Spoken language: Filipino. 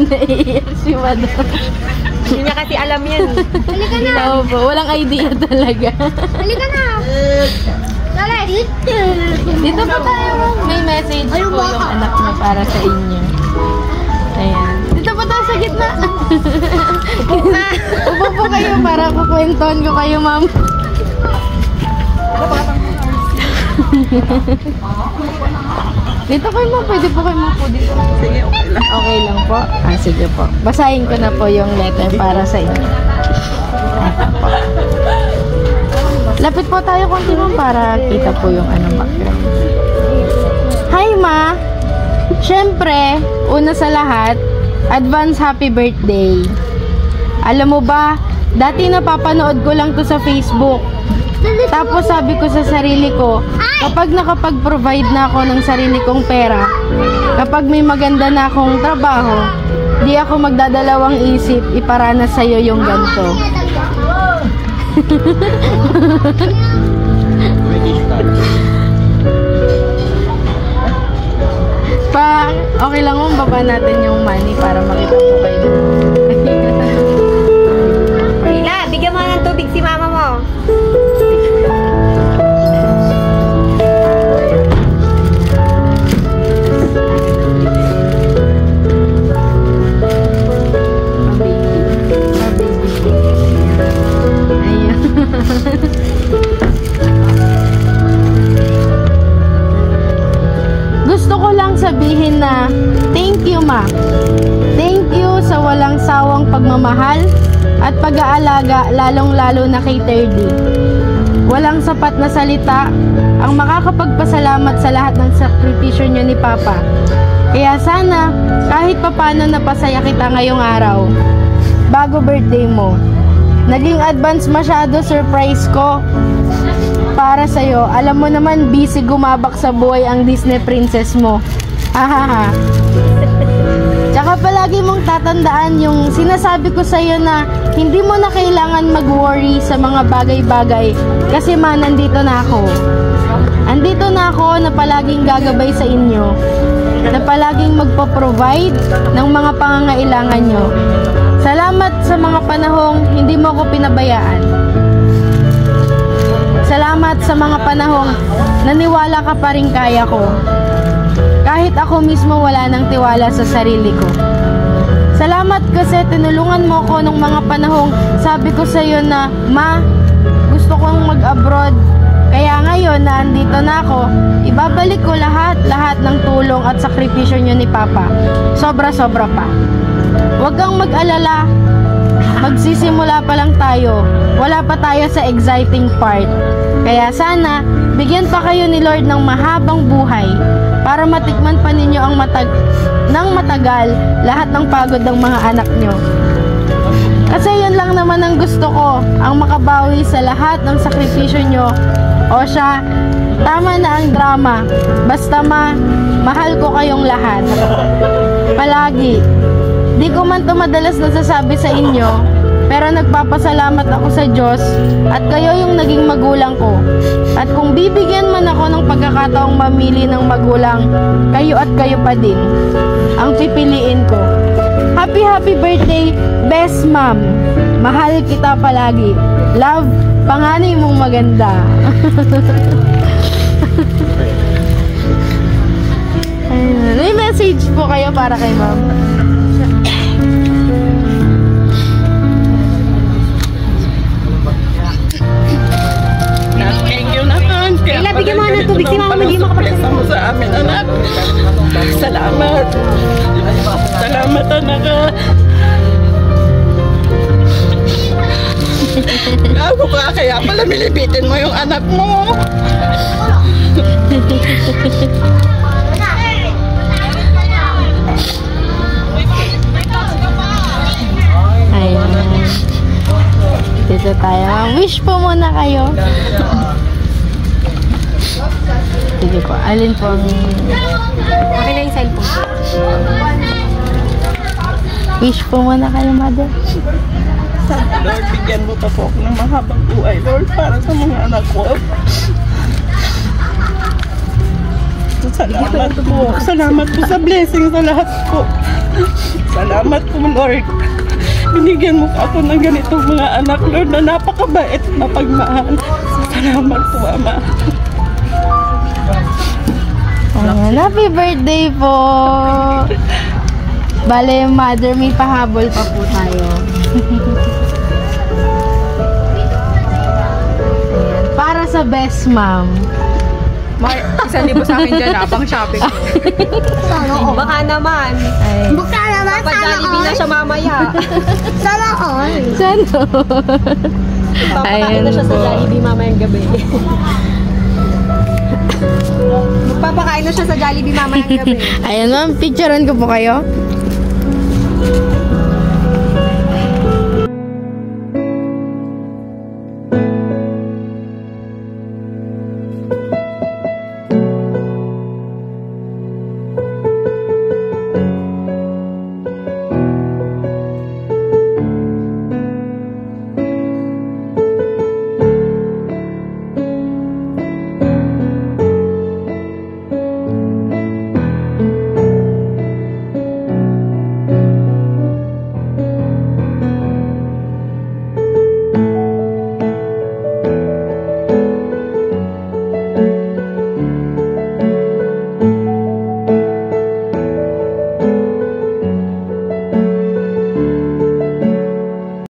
Naiiyak si Madam. Hindi niya kasi alam yan. Halika na. Oo po, walang idea talaga. Halika na. Dali. Dito po tayo. May message po yung anak mo para sa inyo. Ayan. Dito po tayo sa gitna. Upo po kayo para kukwentuhan ko kayo, ma'am. Dito kayo, ma'am. Pwede po kayo po dito. Sige, okay lang. Okay lang po. Sige po. Basahin ko na po yung letter para sa inyo. Ito po. Lapit po tayo konti, ma'am, para kita po yung background. Hi, ma! Siyempre, una sa lahat, advance happy birthday. Alam mo ba, dati napapanood ko lang to sa Facebook. Tapos sabi ko sa sarili ko, kapag nakapag-provide na ako ng sarili kong pera, kapag may maganda na akong trabaho, di ako magdadalawang isip, iparana sa'yo yung ganito. Okay lang mo, baba natin yung money para makita po kayo. Ila, bigyan mo ng tubig si mama mo. Gusto ko lang sabihin na thank you, ma. Thank you sa walang sawang pagmamahal at pag-aalaga, lalong-lalo na kay Terdy. Walang sapat na salita ang makakapagpasalamat sa lahat ng sakripisyo niyo ni Papa. Kaya sana kahit papano napasaya kita ngayong araw bago birthday mo. Naging advance masyado surprise ko para sa'yo. Alam mo naman, busy gumabak sa buhay ang Disney princess mo. Hahaha. Tsaka palagi mong tatandaan yung sinasabi ko sa'yo na hindi mo na kailangan mag-worry sa mga bagay-bagay kasi nandito na ako. Andito na ako na palaging gagabay sa inyo, na palaging magpo-provide ng mga pangangailangan nyo. Salamat sa mga panahong hindi mo ako pinabayaan. Salamat sa mga panahong naniwala ka pa rin kaya ko. Kahit ako mismo wala nang tiwala sa sarili ko. Salamat kasi tinulungan mo ko nung mga panahong sabi ko sa iyo na, ma, gusto kong mag-abroad. Kaya ngayon na andito na ako, ibabalik ko lahat ng tulong at sakripisyo niyo ni Papa. Sobra-sobra pa. Huwag kang mag-alala. Magsisimula pa lang tayo. Wala pa tayo sa exciting part. Kaya sana, bigyan pa kayo ni Lord ng mahabang buhay para matikman pa ninyo ang matagal lahat ng pagod ng mga anak nyo. Kasi yun lang naman ang gusto ko, ang makabawi sa lahat ng sakripisyo nyo. O siya, tama na ang drama. Basta mahal ko kayong lahat. Palagi. Di ko man to madalas nasasabi sa inyo, pero nagpapasalamat ako sa Diyos at kayo yung naging magulang ko. At kung bibigyan man ako ng pagkakataong mamili ng magulang, kayo at kayo pa din ang pipiliin ko. Happy birthday, best mom. Mahal kita palagi. Love, panganay mong maganda. May message po kayo para kay ma'am. Ila, bigyan mo ng tubig si mama, hindi makapagsalita mo sa amin, anak. Salamat. Salamat, anak. Gago ka, kaya pala milipitin mo yung anak mo. Ayan. Dito tayo. Wish po muna kayo. Sige po. Alin po ang... Okay na yung cellphone. Wish po muna kayo, mother. Lord, bigyan mo pa po ako ng mahabang buhay, Lord, para sa mga anak ko. Salamat po. Salamat po sa blessing sa lahat po. Salamat po, Lord. Binigyan mo ako ng ganitong mga anak, Lord, na napakabait at mapagmahal. Salamat po, Ama. Ayan, happy birthday po! Bale, mother, may pahabol pa po tayo. Ayan, para sa best mom. 1,000 sa akin dyan, pang shopping. Baka naman. Ay, Buksa naman, sana Pa-Jollibee na all. siya mamaya. Sana all. sana. Papakain Ayun na siya sa po. Jollibee mamayang gabi. Magpapakain na siya sa Jollibee mamayang gabi. Ayan, ma'am, picturean ko po kayo.